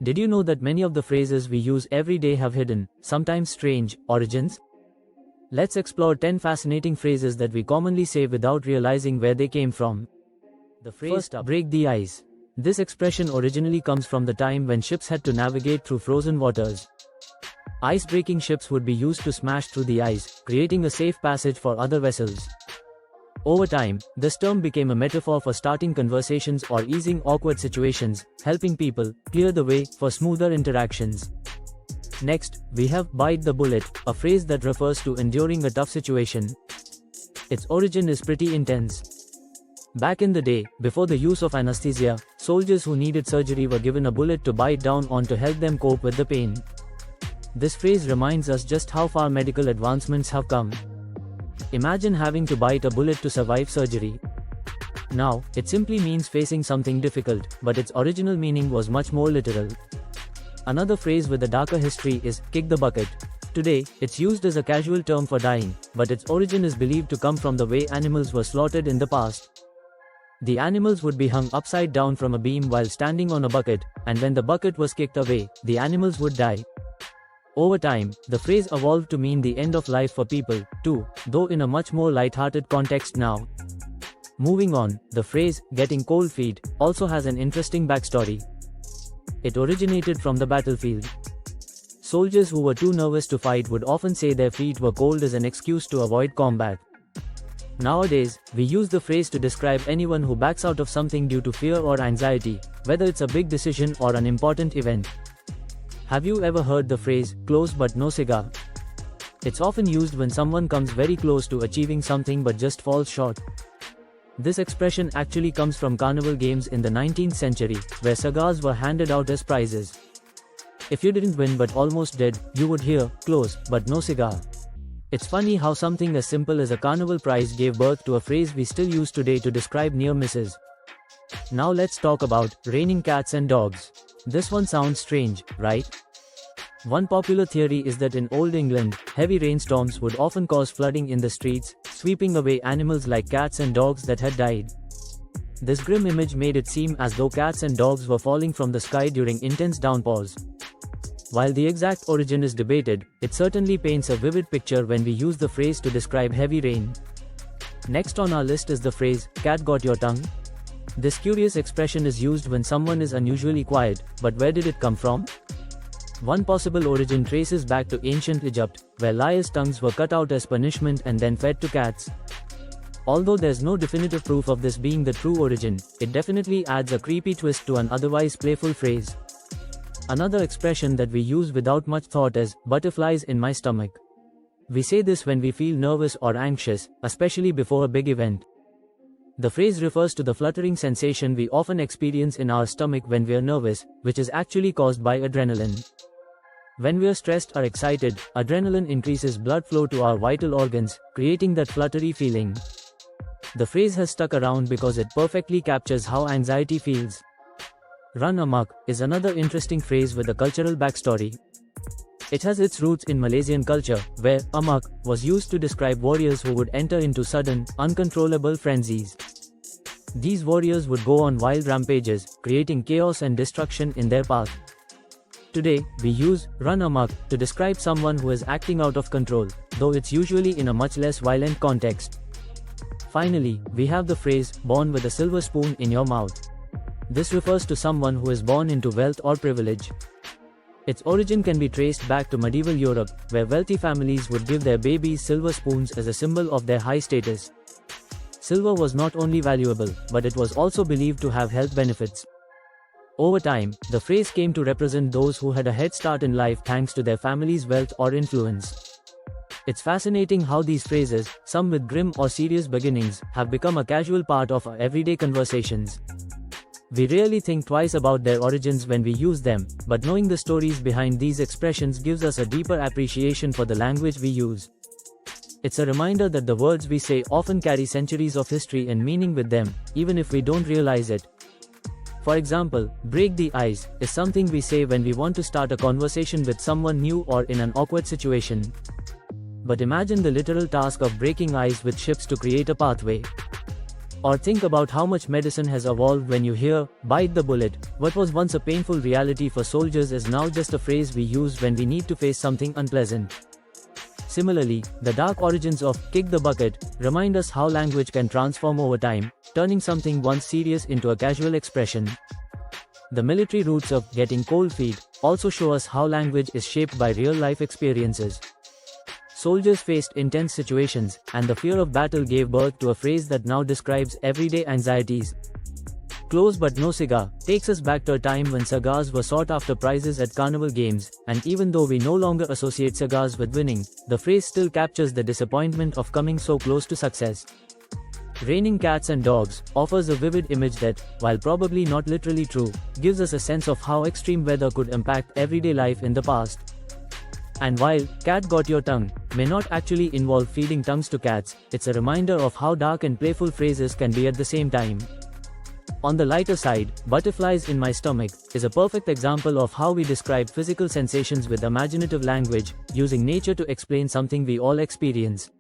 Did you know that many of the phrases we use every day have hidden, sometimes strange, origins? Let's explore 10 fascinating phrases that we commonly say without realizing where they came from. The phrase, first up, break the ice. This expression originally comes from the time when ships had to navigate through frozen waters. Ice-breaking ships would be used to smash through the ice, creating a safe passage for other vessels. Over time, this term became a metaphor for starting conversations or easing awkward situations, helping people clear the way for smoother interactions. Next, we have bite the bullet, a phrase that refers to enduring a tough situation. Its origin is pretty intense. Back in the day, before the use of anesthesia, soldiers who needed surgery were given a bullet to bite down on to help them cope with the pain. This phrase reminds us just how far medical advancements have come. Imagine having to bite a bullet to survive surgery. Now, it simply means facing something difficult, but its original meaning was much more literal. Another phrase with a darker history is kick the bucket. Today, it's used as a casual term for dying, but its origin is believed to come from the way animals were slaughtered in the past. The animals would be hung upside down from a beam while standing on a bucket, and when the bucket was kicked away, the animals would die. Over time, the phrase evolved to mean the end of life for people, too, though in a much more light-hearted context now. Moving on, the phrase, getting cold feet, also has an interesting backstory. It originated from the battlefield. Soldiers who were too nervous to fight would often say their feet were cold as an excuse to avoid combat. Nowadays, we use the phrase to describe anyone who backs out of something due to fear or anxiety, whether it's a big decision or an important event. Have you ever heard the phrase, close but no cigar? It's often used when someone comes very close to achieving something but just falls short. This expression actually comes from carnival games in the 19th century, where cigars were handed out as prizes. If you didn't win but almost did, you would hear, close, but no cigar. It's funny how something as simple as a carnival prize gave birth to a phrase we still use today to describe near misses. Now let's talk about raining cats and dogs. This one sounds strange, right? One popular theory is that in Old England, heavy rainstorms would often cause flooding in the streets, sweeping away animals like cats and dogs that had died. This grim image made it seem as though cats and dogs were falling from the sky during intense downpours. While the exact origin is debated, it certainly paints a vivid picture when we use the phrase to describe heavy rain. Next on our list is the phrase, cat got your tongue? This curious expression is used when someone is unusually quiet, but where did it come from? One possible origin traces back to ancient Egypt, where liars' tongues were cut out as punishment and then fed to cats. Although there's no definitive proof of this being the true origin, it definitely adds a creepy twist to an otherwise playful phrase. Another expression that we use without much thought is, butterflies in my stomach. We say this when we feel nervous or anxious, especially before a big event. The phrase refers to the fluttering sensation we often experience in our stomach when we are nervous, which is actually caused by adrenaline. When we are stressed or excited, adrenaline increases blood flow to our vital organs, creating that fluttery feeling. The phrase has stuck around because it perfectly captures how anxiety feels. Run amok is another interesting phrase with a cultural backstory. It has its roots in Malaysian culture, where amok was used to describe warriors who would enter into sudden, uncontrollable frenzies. These warriors would go on wild rampages, creating chaos and destruction in their path. Today, we use run amok to describe someone who is acting out of control, though it's usually in a much less violent context. Finally, we have the phrase, born with a silver spoon in your mouth. This refers to someone who is born into wealth or privilege. Its origin can be traced back to medieval Europe, where wealthy families would give their babies silver spoons as a symbol of their high status. Silver was not only valuable, but it was also believed to have health benefits. Over time, the phrase came to represent those who had a head start in life thanks to their family's wealth or influence. It's fascinating how these phrases, some with grim or serious beginnings, have become a casual part of our everyday conversations. We rarely think twice about their origins when we use them, but knowing the stories behind these expressions gives us a deeper appreciation for the language we use. It's a reminder that the words we say often carry centuries of history and meaning with them, even if we don't realize it. For example, break the ice is something we say when we want to start a conversation with someone new or in an awkward situation. But imagine the literal task of breaking ice with ships to create a pathway. Or think about how much medicine has evolved when you hear, bite the bullet. What was once a painful reality for soldiers is now just a phrase we use when we need to face something unpleasant. Similarly, the dark origins of kick the bucket remind us how language can transform over time, turning something once serious into a casual expression. The military roots of getting cold feet also show us how language is shaped by real-life experiences. Soldiers faced intense situations, and the fear of battle gave birth to a phrase that now describes everyday anxieties. Close but no cigar takes us back to a time when cigars were sought after prizes at carnival games, and even though we no longer associate cigars with winning, the phrase still captures the disappointment of coming so close to success. Raining cats and dogs offers a vivid image that, while probably not literally true, gives us a sense of how extreme weather could impact everyday life in the past. And while cat got your tongue may not actually involve feeding tongues to cats, it's a reminder of how dark and playful phrases can be at the same time. On the lighter side, butterflies in my stomach is a perfect example of how we describe physical sensations with imaginative language, using nature to explain something we all experience.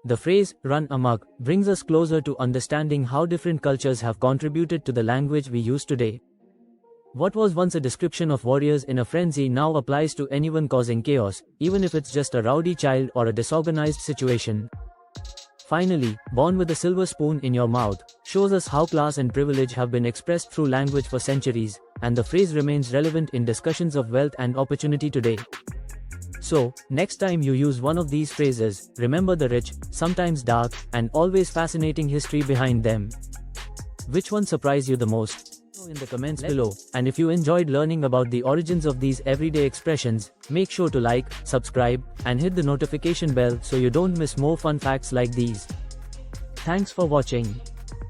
The phrase, run amok, brings us closer to understanding how different cultures have contributed to the language we use today. What was once a description of warriors in a frenzy now applies to anyone causing chaos, even if it's just a rowdy child or a disorganized situation. Finally, born with a silver spoon in your mouth shows us how class and privilege have been expressed through language for centuries, and the phrase remains relevant in discussions of wealth and opportunity today. So, next time you use one of these phrases, remember the rich, sometimes dark, and always fascinating history behind them. Which one surprised you the most? In the comments below, and if you enjoyed learning about the origins of these everyday expressions, make sure to like, subscribe, and hit the notification bell so you don't miss more fun facts like these. Thanks for watching.